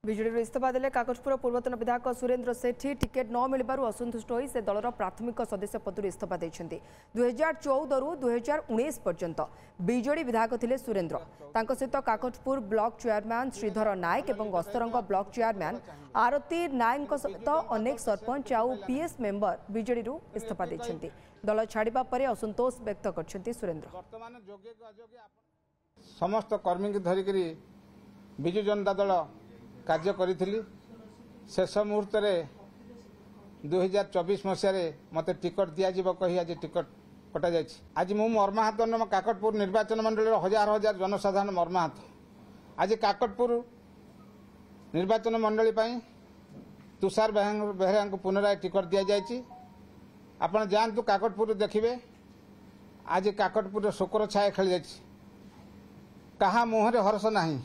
विजेडी इस्तीफा देले कागजपुर पूर्वतन विधायक सुरेन्द्र सेठी टिकेट न मिलबारु असंतुष्ट होई से दलर प्राथमिक सदस्य पदରୁ इस्तीफा देछन्ती 2014 रु 2019 पर्यंत विजेडी विधायक थिले सुरेन्द्र तांको सहित कागजपुर ब्लॉक चेयरमैन श्रीधर नायक एवं गस्तरंग ब्लॉक चेयरमैन आरती नायक सहित अनेक सरपंच आउ पीएस मेंबर विजेडी रु इस्तीफा देछन्ती दल छाड़िबा परे असंतोष व्यक्त करछन्ती सुरेन्द्र समस्त कर्मी की धरिकरी विजु जनता दल कार्य करी शेष मुहूर्त 2024 मसीह मत टिकट दिज्व कही आज टिकट कटा जाए। आज मु मर्माहत काकटपुर निर्वाचन मंडल हजार हजार जनसाधारण मर्माहत। आज काकटपुर निर्वाचन मंडली तुषार बेहरा को पुनराय टिकट दि जाए। आपण जातु काकटपुर देखिए आज काकटपुर शोकर छाया खेल जाए। कहा मुहर हर्ष नहीं।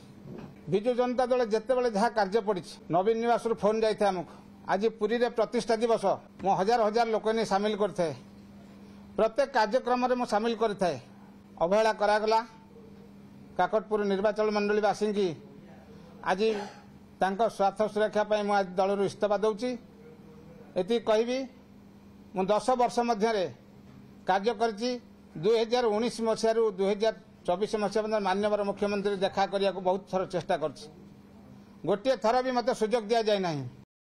विजु जनता दल जिते बड़े जहाँ कार्य पड़ी नवीन निवास फोन जाए आमको आज पुरी रे प्रतिष्ठा दिवस मो हजार हजार लोक सामिल करते प्रत्येक कार्यक्रम में सामिल करते अवहेला करागला। काकटपुर निर्वाचन मंडली बासी की आज स्वार्थ सुरक्षा मुझे दल इस्तीफा दूची ये कहबी मु 10 वर्ष मध्य कार्य कर 2019 मसीह 2024 मसीह माननीय मुख्यमंत्री देखा करने को बहुत थर चेष्टा कर गोटे थर भी मत सुजोग दि जाए ना।